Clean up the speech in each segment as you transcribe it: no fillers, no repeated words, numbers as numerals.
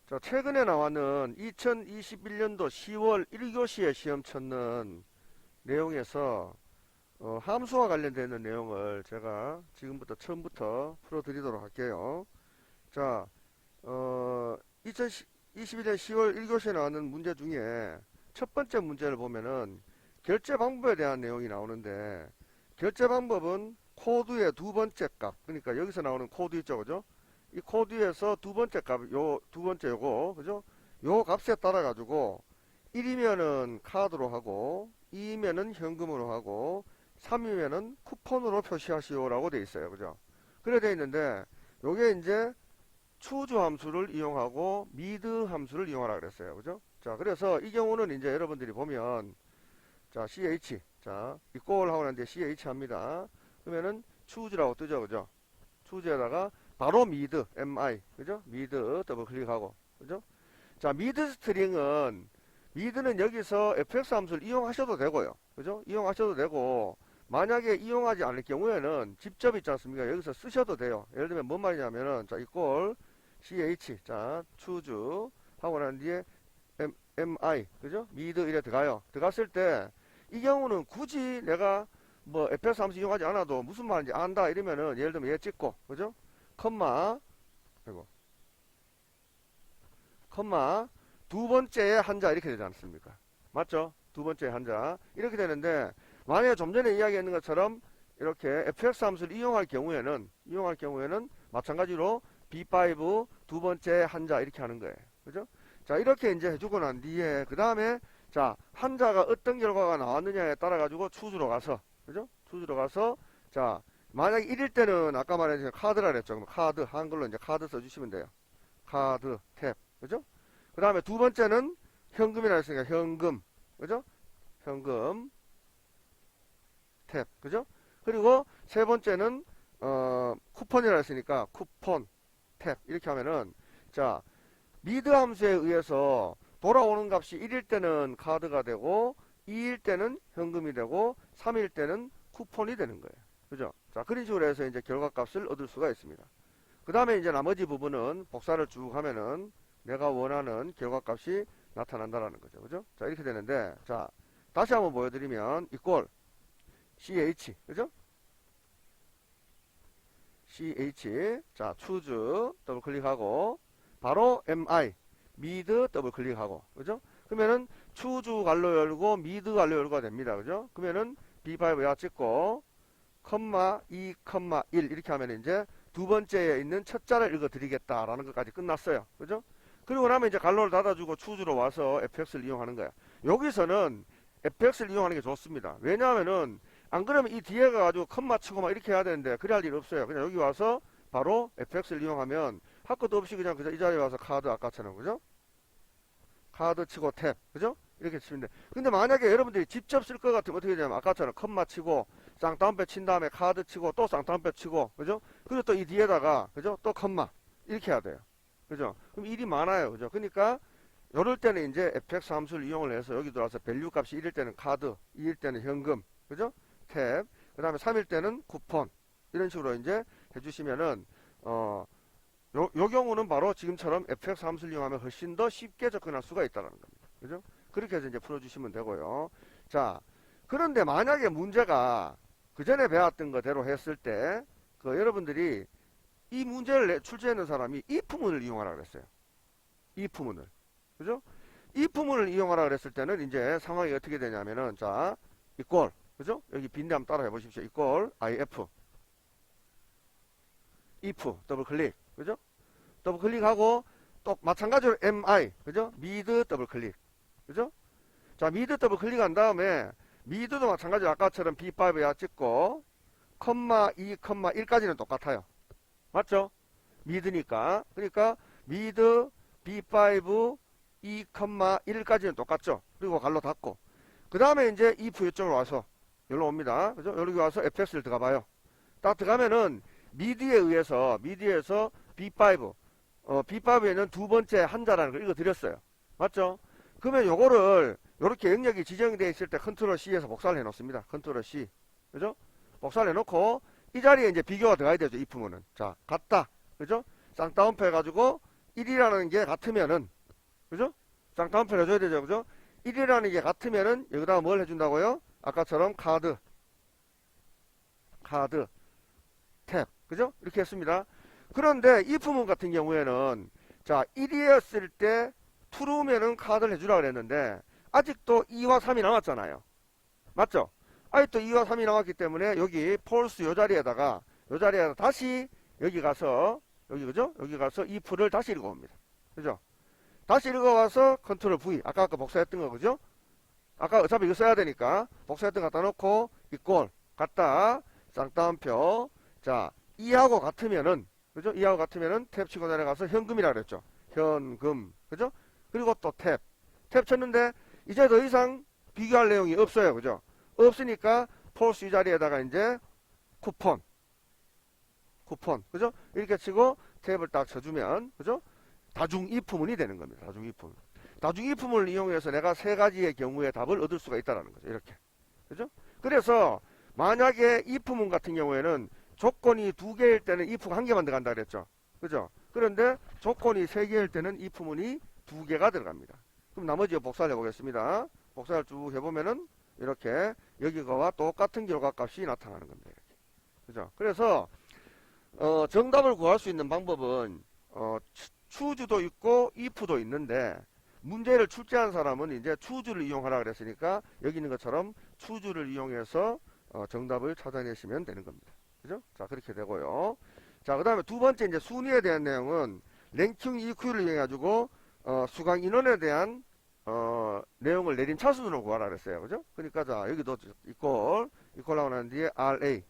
자, 최근에 나왔는 2021년도 10월 1교시에 시험 쳤는 내용에서 함수와 관련되는 내용을 제가 지금부터 처음부터 풀어드리도록 할게요. 자, 2021년 10월 1교시에 나왔는 문제 중에 첫 번째 문제를 보면은 결제 방법에 대한 내용이 나오는데, 결제 방법은 코드의 두 번째 값, 그러니까 여기서 나오는 코드 있죠, 그죠? 이 코드에서 두 번째 값, 두 번째 요거, 그죠? 요 값에 따라 가지고 1이면은 카드로 하고, 2이면은 현금으로 하고, 3이면은 쿠폰으로 표시하시오라고 돼 있어요, 그죠? 그래 돼 있는데, 요게 이제 추주 함수를 이용하고 미드 함수를 이용하라 그랬어요, 그죠? 자, 그래서 이 경우는 이제 여러분들이 보면, 자, ch, 자, 이꼴 하고 난데 ch 합니다. 그러면은 추주라고 뜨죠, 그죠? 추주에다가 바로 미드, mi, 그죠? 미드 더블 클릭하고, 그죠? 자, 미드 스트링은, 미드는 여기서 fx 함수를 이용하셔도 되고요, 그죠? 이용하셔도 되고, 만약에 이용하지 않을 경우에는 직접 있지 않습니까? 여기서 쓰셔도 돼요. 예를 들면 뭔 말이냐면은, 자, 이꼴 ch, 자, 추주 하고 난 뒤에 mi, 그죠? 미드 이래 들어가요. 들어갔을 때, 이 경우는 굳이 내가 뭐 fx 함수 이용하지 않아도 무슨 말인지 안다 이러면은, 예를 들면 얘 찍고, 그죠? 컴마, 그리고 컴마 두 번째의 한자 이렇게 되지 않습니까? 맞죠? 두 번째의 한자 이렇게 되는데, 만약에 좀 전에 이야기했는 것처럼 이렇게 fx 함수를 이용할 경우에는 마찬가지로 b5 두 번째 한자 이렇게 하는 거예요. 그죠? 자, 이렇게 이제 해주고 난 뒤에 그 다음에 자, 한자가 어떤 결과가 나왔느냐에 따라 가지고 추주로 가서, 그죠? 추주로 가서, 자, 만약에 1일 때는 아까 말했던 카드라 그랬죠. 그럼 카드, 한글로 이제 카드 써주시면 돼요. 카드, 탭, 그죠? 그 다음에 두 번째는 현금이라 했으니까 현금, 그죠? 현금, 탭, 그죠? 그리고 세 번째는 쿠폰이라 했으니까 쿠폰, 탭 이렇게 하면은, 자, 미드 함수에 의해서 돌아오는 값이 1일 때는 카드가 되고, 2일 때는 현금이 되고, 3일 때는 쿠폰이 되는 거예요. 그죠? 자, 그런 식으로 해서 이제 결과값을 얻을 수가 있습니다. 그 다음에 이제 나머지 부분은 복사를 쭉 하면은 내가 원하는 결과값이 나타난다라는 거죠. 그죠? 자, 이렇게 되는데, 자, 다시 한번 보여드리면, 이꼴, ch, 그죠? ch, 자, choose, 더블 클릭하고, 바로 mi, mid, 더블 클릭하고, 그죠? 그러면은, choose 갈로 열고, mid 갈로 열고가 됩니다. 그죠? 그러면은, b5 야 찍고, 컴마 2, 컴마 1 이렇게 하면 이제 두 번째에 있는 첫 자를 읽어 드리겠다라는 것까지 끝났어요. 그죠? 그리고 나면 이제 갈로를 닫아주고 추주로 와서 fx를 이용하는 거야. 여기서는 fx를 이용하는 게 좋습니다. 왜냐하면은 안 그러면 이 뒤에 가가지고 컴마 치고 막 이렇게 해야 되는데 그래 할 일 없어요. 그냥 여기 와서 바로 fx를 이용하면 할 것도 없이 그냥 이 자리에 와서 카드 아까처럼, 그죠? 카드 치고 탭, 그죠? 이렇게 치면 돼. 근데 만약에 여러분들이 직접 쓸 것 같으면 어떻게 되냐면 아까처럼 컴마 치고 쌍따옴표 친 다음에 카드 치고 또 쌍따옴표 치고, 그죠? 그리고 또 이 뒤에다가, 그죠? 또 컴마 이렇게 해야 돼요. 그죠? 그럼 일이 많아요. 그죠? 그러니까 이럴 때는 이제 fx 함수를 이용을 해서 여기 들어와서 밸류 값이 1일 때는 카드, 2일 때는 현금, 그죠? 탭, 그 다음에 3일 때는 쿠폰, 이런 식으로 이제 해주시면은 요 경우는 바로 지금처럼 fx 함수를 이용하면 훨씬 더 쉽게 접근할 수가 있다는 겁니다. 그죠? 그렇게 해서 이제 풀어주시면 되고요. 자, 그런데 만약에 문제가 그 전에 배웠던 거대로 했을 때, 여러분들이 이 문제를 출제하는 사람이 if문을 이용하라 그랬어요. if문을. 그죠? if문을 이용하라 그랬을 때는 이제 상황이 어떻게 되냐면은, 자, equal. 그죠? 여기 빈대 한번 따라 해보십시오. equal if. if. 더블 클릭. 그죠? 더블 클릭하고 또 마찬가지로 mi. 그죠? mid 더블 클릭. 그죠? 자, mid 더블 클릭한 다음에 미드도 마찬가지로 아까처럼 B5야 찍고 컴마 2, 컴마 1까지는 똑같아요. 맞죠? 미드니까. 그러니까 미드 B5 2, 컴마 1까지는 똑같죠. 그리고 갈로 닫고 그 다음에 이제 if 요점으로 와서 여기로 옵니다. 그죠? 여기 와서 fx를 들어가 봐요. 딱 들어가면은 미드에서 B5 B5에는 두 번째 한자라는 걸 읽어드렸어요. 맞죠? 그러면 요거를 요렇게 영역이 지정되어 있을 때 컨트롤 C에서 복사를 해 놓습니다. 컨트롤 C. 그죠? 복사를 해 놓고 이 자리에 이제 비교가 들어가야 되죠. if문은. 자, 같다. 그죠? 쌍따옴표 해가지고 1이라는 게 같으면은, 그죠? 쌍따옴표 해줘야 되죠, 그죠? 1이라는 게 같으면은 여기다가 뭘 해준다고요? 아까처럼 카드, 탭, 그죠? 이렇게 했습니다. 그런데 if문 같은 경우에는 자 1이었을 때 true면은 카드를 해주라 그랬는데 아직도 2와 3이 남았잖아요. 맞죠? 아직도 2와 3이 남았기 때문에 여기 false 요 자리에다가 다시 여기 가서 그죠? 여기 가서 if를 다시 읽어옵니다. 그죠? 다시 읽어와서 컨트롤 V 아까 복사했던 거 그죠? 아까 어차피 이거 써야 되니까 복사했던 거 갖다 놓고 이꼴 갖다 쌍따옴표 자 2하고 같으면은 그죠? 2하고 같으면은 탭 치고 내려가서 현금이라 그랬죠. 현금 그죠? 그리고 또 탭 쳤는데 이제 더 이상 비교할 내용이 없어요. 그죠? 없으니까 폴스 이 자리에다가 이제 쿠폰 그죠? 이렇게 치고 탭을 딱 쳐주면 그죠? 다중 if문이 되는 겁니다. 다중 if문을 이용해서 내가 세 가지의 경우에 답을 얻을 수가 있다는 거죠. 이렇게 그죠? 그래서 만약에 if문 같은 경우에는 조건이 2개일 때는 if가 1개만 들어간다 그랬죠. 그죠? 그런데 조건이 3개일 때는 if문이 2개가 들어갑니다. 그럼 나머지 복사를 해보겠습니다. 복사를 쭉 해보면은 이렇게 여기와 똑같은 결과값이 나타나는 겁니다. 이렇게. 그죠? 그래서 정답을 구할 수 있는 방법은 choose도 있고 if도 있는데 문제를 출제한 사람은 이제 choose를 이용하라 그랬으니까 여기 있는 것처럼 choose를 이용해서 정답을 찾아내시면 되는 겁니다. 그죠? 자, 그렇게 되고요. 자, 그 다음에 두 번째 이제 순위에 대한 내용은 랭킹 EQ를 이용해 가지고 수강 인원에 대한 내용을 내림차순으로 구하라 그랬어요. 그죠? 그러니까 자, 여기도 이퀄 하고 난 뒤에 RA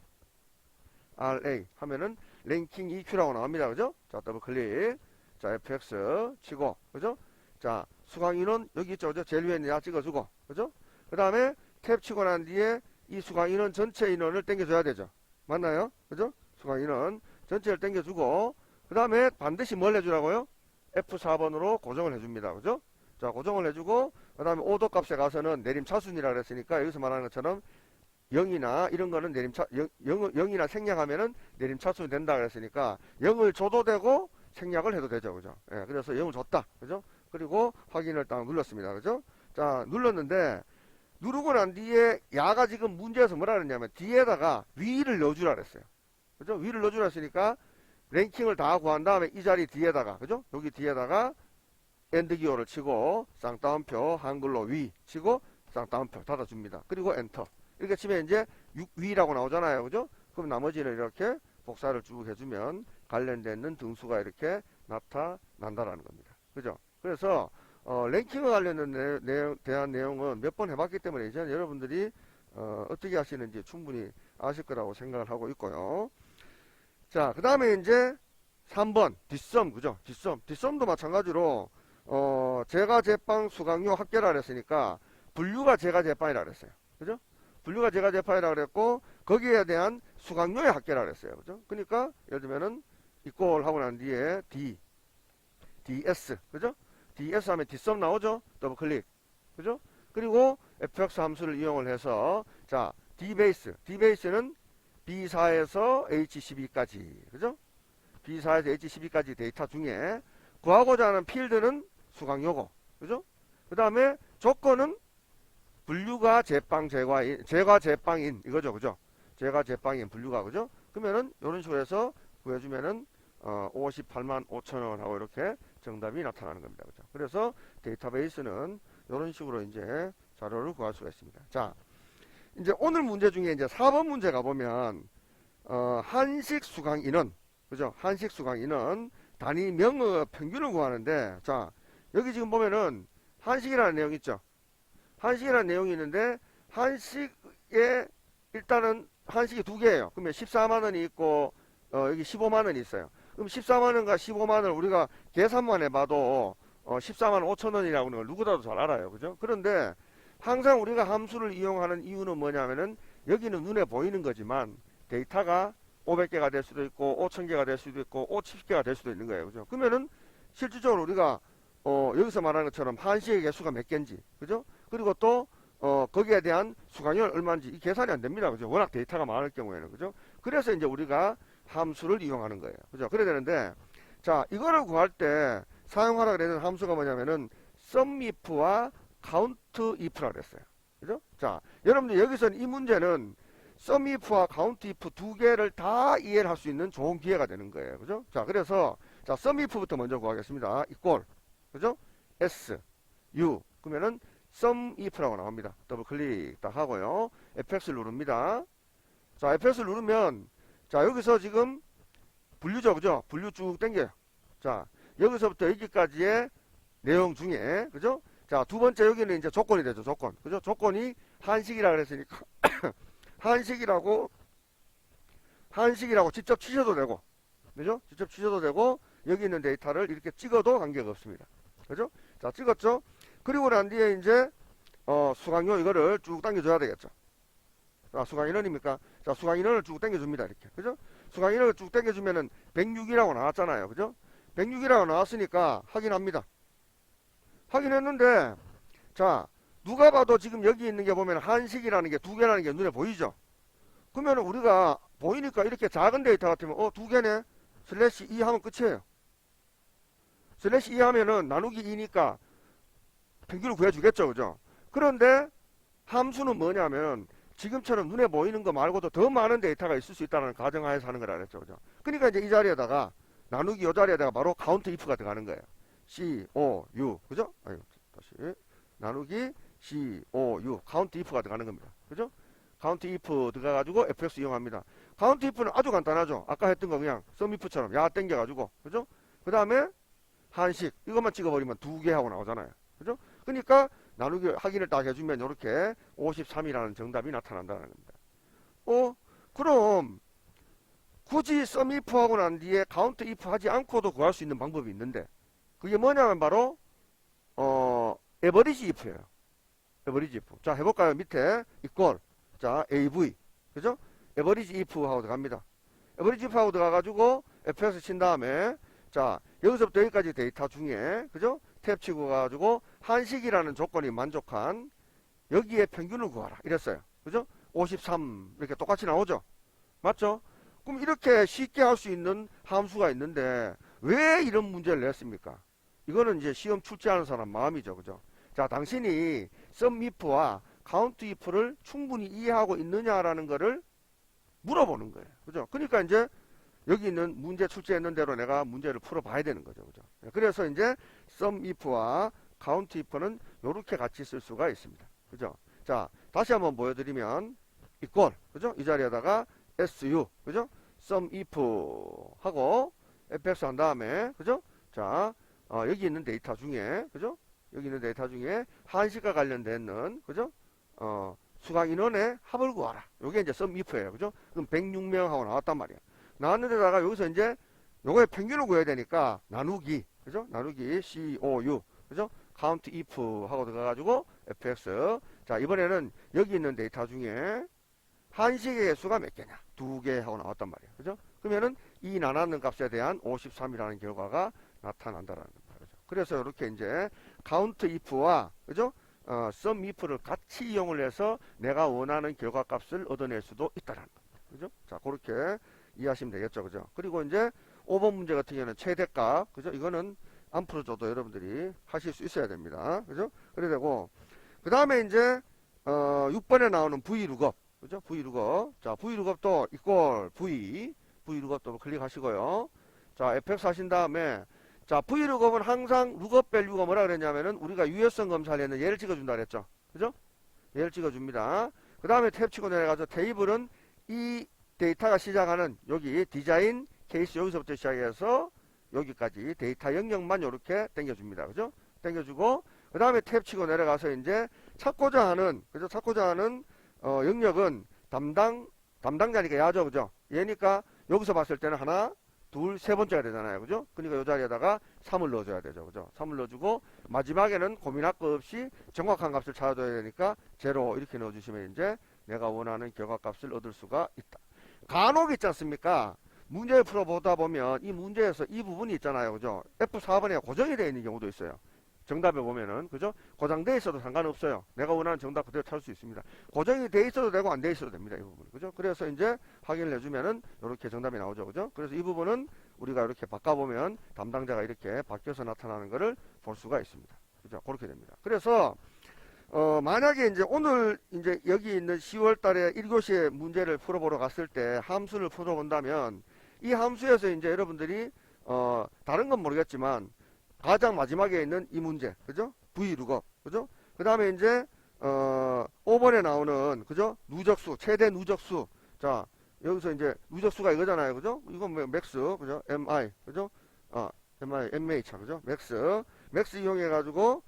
하면은 랭킹 EQ라고 나옵니다. 그죠? 자, 더블 클릭. 자, FX 치고. 그죠? 자, 수강 인원 여기 있죠. 그죠? 제일 위에 야 찍어주고. 그죠? 그 다음에 탭 치고 난 뒤에 이 수강 인원 전체 인원을 당겨줘야 되죠. 맞나요? 그죠? 수강 인원 전체를 당겨주고 그 다음에 반드시 뭘 해주라고요? F4번으로 고정을 해줍니다. 그죠? 자, 고정을 해주고 그 다음에 오도 값에 가서는 내림차순이라 그랬으니까 여기서 말하는 것처럼 0이나 이런 거는 0이나 생략하면은 내림차순이 된다 그랬으니까 0을 줘도 되고 생략을 해도 되죠. 그죠? 예, 그래서 0을 줬다. 그죠? 그리고 확인을 딱 눌렀습니다. 그죠? 자, 눌렀는데 누르고 난 뒤에 야가 지금 문제에서 뭐라 그랬냐면 뒤에다가 위를 넣어주라 그랬어요. 그죠? 위를 넣어주라 했으니까 랭킹을 다 구한 다음에 이 자리 뒤에다가 그죠? 여기 뒤에다가 엔드 기호를 치고 쌍따옴표 한글로 위 치고 쌍따옴표 닫아줍니다. 그리고 엔터 이렇게 치면 이제 6위라고 나오잖아요. 그죠? 그럼 나머지는 이렇게 복사를 쭉 해주면 관련되는 등수가 이렇게 나타난다라는 겁니다. 그죠? 그래서 랭킹에 관련된 대한 내용은 몇 번 해봤기 때문에 이제 여러분들이 어떻게 하시는지 충분히 아실 거라고 생각을 하고 있고요. 자, 그 다음에 이제 3번 뒷섬 그죠? 뒷섬도 마찬가지로 제가 제빵 수강료 합계라 그랬으니까 분류가 제가 제빵이라 그랬어요. 그죠? 분류가 제가 제빵이라 그랬고 거기에 대한 수강료의 합계라 그랬어요. 그죠? 그러니까 예를 들면은 이꼴 하고 난 뒤에 DS 그죠? DS 하면 뒷섬 나오죠? 더블 클릭 그죠? 그리고 fx 함수를 이용을 해서 자 dbase는 B4에서 H12까지 그죠? B4에서 H12까지 데이터 중에 구하고자 하는 필드는 수강료고 그죠? 그 다음에 조건은 분류가 제빵 제가 제빵인 이거죠. 그죠? 제가 제빵인 분류가 그죠? 그러면은 이런 식으로 해서 구해주면은 58만 5천원 하고 이렇게 정답이 나타나는 겁니다. 그죠? 그래서 데이터베이스는 이런 식으로 이제 자료를 구할 수가 있습니다. 자, 이제 오늘 문제 중에 이제 4번 문제 가보면 한식 수강 인원 그죠? 한식 수강 인원 단위 명의 평균을 구하는데 자, 여기 지금 보면은 한식이라는 내용 있죠? 한식이라는 내용이 있는데 한식에 일단은 한식이 두 개예요. 그러면 14만원이 있고 여기 15만원이 있어요. 그럼 14만원과 15만원을 우리가 계산만 해봐도 14만 5천원이라고 하는 걸 누구라도 잘 알아요. 그죠? 그런데 항상 우리가 함수를 이용하는 이유는 뭐냐면은 여기는 눈에 보이는 거지만 데이터가 500개가 될 수도 있고 5000개가 될 수도 있고 50개가 될 수도 있는 거예요. 그죠? 그러면은 실질적으로 우리가 여기서 말하는 것처럼 한식의 개수가 몇 개인지 그죠? 그리고 또 거기에 대한 수강료는 얼마인지 이 계산이 안 됩니다. 그죠? 워낙 데이터가 많을 경우에는 그죠? 그래서 이제 우리가 함수를 이용하는 거예요. 그죠? 그래야 되는데 자, 이거를 구할 때 사용하라 그랬는 함수가 뭐냐면은 SUMIF와 COUNTIF라 그랬어요. 그죠? 자, 여러분들 여기서는 이 문제는 SUMIF와 COUNTIF 두 개를 다 이해를 할 수 있는 좋은 기회가 되는 거예요. 그죠? 자, 그래서 자, SUMIF부터 먼저 구하겠습니다. 이꼴. 그죠? S, U. 그러면은 SUMIF라고 나옵니다. 더블 클릭 딱 하고요. FX를 누릅니다. 자, FX를 누르면 자, 여기서 지금 분류죠. 그죠? 분류 쭉 당겨요. 자, 여기서부터 여기까지의 내용 중에, 그죠? 자, 두 번째 여기는 이제 조건이 되죠. 조건. 그죠? 조건이 한식이라 그랬으니까, 한식이라고 직접 치셔도 되고, 그죠? 직접 치셔도 되고, 여기 있는 데이터를 이렇게 찍어도 관계가 없습니다. 그죠? 자, 찍었죠? 그리고 난 뒤에 이제, 수강료 이거를 쭉 당겨줘야 되겠죠. 자, 수강인원입니까? 자, 수강인원을 쭉 당겨줍니다. 이렇게. 그죠? 수강인원을 쭉 당겨주면은 106이라고 나왔잖아요. 그죠? 106이라고 나왔으니까 확인합니다. 확인했는데, 자, 누가 봐도 지금 여기 있는 게 보면 한식이라는 게 두 개라는 게 눈에 보이죠? 그러면 우리가 보이니까 이렇게 작은 데이터 같으면, 두 개네? 슬래시 2 하면 끝이에요. 슬래시 2 하면은 나누기 2니까 평균을 구해주겠죠. 그죠? 그런데 함수는 뭐냐면, 지금처럼 눈에 보이는 거 말고도 더 많은 데이터가 있을 수 있다는 가정하에서 하는 거라 그랬죠. 그죠? 그러니까 이제 이 자리에다가 나누기 이 자리에다가 바로 카운트 if가 들어가는 거예요. COU. 그죠? 아유, 다시. 나누기 COU. 카운트 if가 들어가는 겁니다. 그죠? 카운트 if 들어가가지고 fx 이용합니다. 카운트 if는 아주 간단하죠. 아까 했던 거 그냥 sum if처럼 야 땡겨가지고. 그죠? 그 다음에 한식. 이것만 찍어버리면 두 개 하고 나오잖아요. 그죠? 그러니까 나누기 확인을 딱 해주면 이렇게 53이라는 정답이 나타난다는 겁니다. 그럼 굳이 sum if 하고 난 뒤에 count if 하지 않고도 구할 수 있는 방법이 있는데 그게 뭐냐면 바로 average if예요. average if. 자, 해볼까요? 밑에 equal. 자, AV. 그죠? average if 하고 들어갑니다. average if 하고 들어가가지고 fx 친 다음에 자, 여기서부터 여기까지 데이터 중에 그죠? 탭 치고 가가지고 한식이라는 조건이 만족한 여기에 평균을 구하라 이랬어요. 그죠? 53 이렇게 똑같이 나오죠. 맞죠? 그럼 이렇게 쉽게 할 수 있는 함수가 있는데 왜 이런 문제를 냈습니까? 이거는 이제 시험 출제하는 사람 마음이죠. 그죠? 자, 당신이 sum if와 count if를 충분히 이해하고 있느냐라는 거를 물어보는 거예요. 그죠? 그러니까 이제 여기 있는 문제 출제했는 대로 내가 문제를 풀어봐야 되는 거죠. 그죠? 그래서 이제 sum if와 count if는 이렇게 같이 쓸 수가 있습니다. 그죠? 자, 다시 한번 보여드리면 equal. 그죠? 이 자리에다가 su. 그죠? sum if 하고 fx 한 다음에 그죠? 자, 여기 있는 데이터 중에 그죠? 여기 있는 데이터 중에 한식과 관련된 그죠? 수강 인원의 합을 구하라. 요게 이제 sum if예요. 그죠? 그럼 106명 하고 나왔단 말이야. 나왔는데다가 여기서 이제 요거의 평균을 구해야 되니까 나누기 그죠? 나누기 COU 그죠? count if 하고 들어가가지고 fx. 자, 이번에는 여기 있는 데이터 중에 한식의 수가 몇 개냐? 2개 하고 나왔단 말이에요. 그죠? 그러면은 이 나누는 값에 대한 53이라는 결과가 나타난다라는 겁니다. 그죠? 그래서 이렇게 이제 count if와 그죠? sum if를 같이 이용을 해서 내가 원하는 결과 값을 얻어낼 수도 있다라는 겁니다. 그죠? 자, 그렇게 이해하시면 되겠죠. 그죠? 그리고 이제 5번 문제 같은 경우는 최대값. 그죠? 이거는 안 풀어줘도 여러분들이 하실 수 있어야 됩니다. 그죠? 그래 되고, 그 다음에 이제, 6번에 나오는 Vlookup. 그죠? Vlookup. 자, Vlookup도 equal Vlookup도 클릭하시고요. 자, fx 하신 다음에, 자, Vlookup은 항상 lookup value가 뭐라 그랬냐면은 우리가 유효성 검사를 했는 얘를 찍어준다 그랬죠. 그죠? 얘를 찍어줍니다. 그 다음에 탭 치고 내려가서 테이블은 이 데이터가 시작하는 여기 디자인 케이스 여기서부터 시작해서 여기까지 데이터 영역만 이렇게 당겨줍니다. 그죠? 당겨주고 그 다음에 탭 치고 내려가서 이제 찾고자 하는 그죠? 찾고자 하는 영역은 담당자니까 야죠. 그죠? 얘니까 여기서 봤을 때는 하나 둘 세 번째가 되잖아요. 그죠? 그러니까 이 자리에다가 3을 넣어줘야 되죠. 그죠? 3을 넣어주고 마지막에는 고민할 거 없이 정확한 값을 찾아줘야 되니까 0 이렇게 넣어주시면 이제 내가 원하는 결과값을 얻을 수가 있다. 간혹 있지 않습니까? 문제를 풀어보다 보면 이 문제에서 이 부분이 있잖아요. 그죠? F4번에 고정이 되어 있는 경우도 있어요. 정답에 보면은, 그죠? 고정되어 있어도 상관없어요. 내가 원하는 정답 그대로 찾을 수 있습니다. 고정이 되어 있어도 되고 안 되어 있어도 됩니다. 이 부분. 그죠? 그래서 이제 확인을 해주면은 이렇게 정답이 나오죠. 그죠? 그래서 이 부분은 우리가 이렇게 바꿔보면 담당자가 이렇게 바뀌어서 나타나는 것을 볼 수가 있습니다. 그죠? 그렇게 됩니다. 그래서 만약에 이제 오늘 이제 여기 있는 10월 달에 1교시에 문제를 풀어보러 갔을 때 함수를 풀어본다면 이 함수에서 이제 여러분들이 다른 건 모르겠지만 가장 마지막에 있는 이 문제, 그죠? V룩업, 그죠? 그 다음에 이제 5번에 나오는, 그죠? 누적수, 최대 누적수. 자, 여기서 이제 누적수가 이거잖아요, 그죠? 이건 뭐 맥스, 그죠? MI, 그죠? MI, MH, 그죠? 맥스 이용해가지고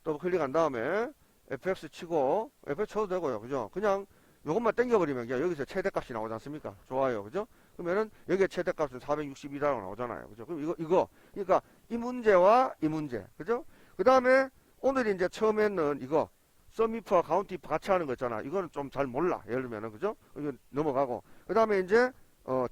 더블 클릭한 다음에 fx 치고 fx 쳐도 되고요, 그죠? 그냥 요것만 땡겨버리면 그냥 여기서 최대값이 나오지 않습니까? 좋아요, 그죠? 그러면은 여기에 최대값은 462라고 나오잖아요, 그죠? 그럼 이거 그러니까 이 문제와 이 문제, 그죠? 그 다음에 오늘 이제 처음에는 이거 썸이프와 카운트이프 같이 하는 거 있잖아. 이거는 좀 잘 몰라, 예를 들면은, 그죠? 이거 넘어가고 그 다음에 이제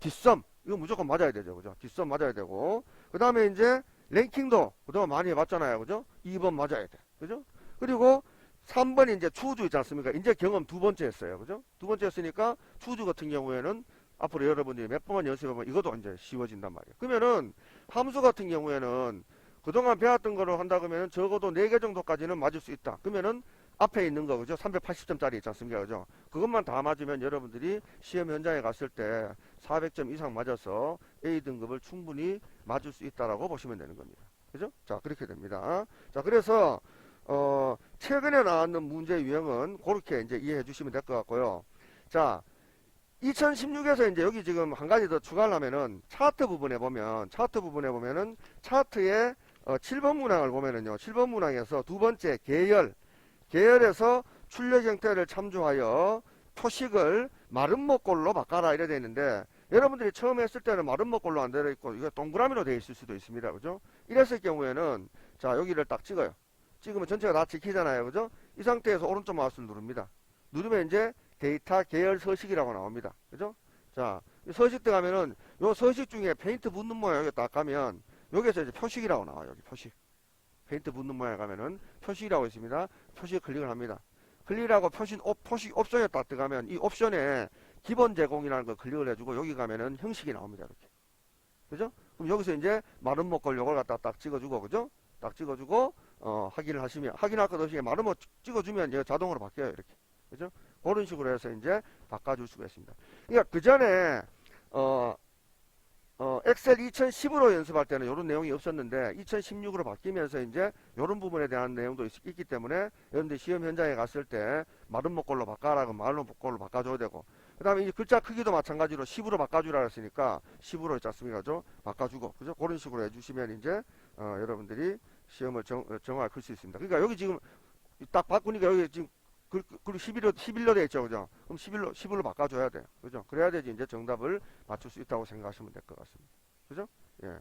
뒷섬 이거 무조건 맞아야 되죠, 그죠? 뒷섬 맞아야 되고 그 다음에 이제 랭킹도 그동안 많이 해봤잖아요, 그죠? 2번 맞아야 돼, 그죠? 그리고 3번 이제 추주 있지 않습니까? 이제 경험 두 번째 했어요, 그죠? 두 번째 했으니까 추주 같은 경우에는 앞으로 여러분들이 몇 번만 연습해보면 이것도 이제 쉬워진단 말이에요. 그러면은 함수 같은 경우에는 그동안 배웠던 거로 한다 그러면 적어도 4개 정도까지는 맞을 수 있다. 그러면은 앞에 있는 거, 그죠? 380점짜리 있지 않습니까? 그죠? 그것만 다 맞으면 여러분들이 시험 현장에 갔을 때 400점 이상 맞아서 A등급을 충분히 맞을 수 있다라고 보시면 되는 겁니다. 그죠? 자, 그렇게 됩니다. 자, 그래서 최근에 나왔는 문제 유형은 그렇게 이제 이해해 주시면 될 것 같고요. 자, 2016에서 이제 여기 지금 한 가지 더 추가하려면은 차트 부분에 보면은 차트에 7번 문항을 보면은요. 7번 문항에서 두 번째 계열에서 출력 형태를 참조하여 표식을 마름모꼴로 바꿔라 이래 되어 있는데 여러분들이 처음 했을 때는 마름모꼴로 안 되어 있고 이거 동그라미로 되어 있을 수도 있습니다. 그죠? 이랬을 경우에는 자, 여기를 딱 찍어요. 찍으면 전체가 다 찍히잖아요. 그죠? 이 상태에서 오른쪽 마우스를 누릅니다. 누르면 이제 데이터 계열 서식이라고 나옵니다. 그죠? 자, 서식 들어가면은 요 서식 중에 페인트 붙는 모양 여기 딱 가면 여기서 이제 표식이라고 나와요. 여기 표식. 페인트 붙는 모양에 가면은 표식이라고 있습니다. 표식에 클릭을 합니다. 클릭하고 표식 옵션에 딱 들어가면 이 옵션에 기본 제공이라는 거 클릭을 해주고 여기 가면은 형식이 나옵니다. 이렇게. 그죠? 그럼 여기서 이제 마른 목걸 요걸 갖다 딱 찍어주고, 그죠? 딱 찍어주고, 확인을 하시면, 확인할 것 없이 마른 목 찍어주면 이제 자동으로 바뀌어요. 이렇게. 그죠? 그런 식으로 해서 이제 바꿔줄 수가 있습니다. 그러니까 그 전에, 엑셀 2010으로 연습할 때는 이런 내용이 없었는데 2016으로 바뀌면서 이제 이런 부분에 대한 내용도 있기 때문에 여러분들 시험 현장에 갔을 때 마른 목걸로 바꿔라고 마른 목걸로 바꿔줘야 되고 그 다음에 이 글자 크기도 마찬가지로 10으로 바꿔주라 했으니까 10으로 있지 않습니까? 그죠? 바꿔주고 그죠? 그런 식으로 해주시면 이제 여러분들이 시험을 정확하게 클 수 있습니다. 그러니까 여기 지금 딱 바꾸니까 여기 지금 그리고 11로 되어 있죠, 그죠? 그럼 11로 바꿔줘야 돼요, 그죠? 그래야 되지 이제 정답을 맞출 수 있다고 생각하시면 될 것 같습니다, 그죠? 예.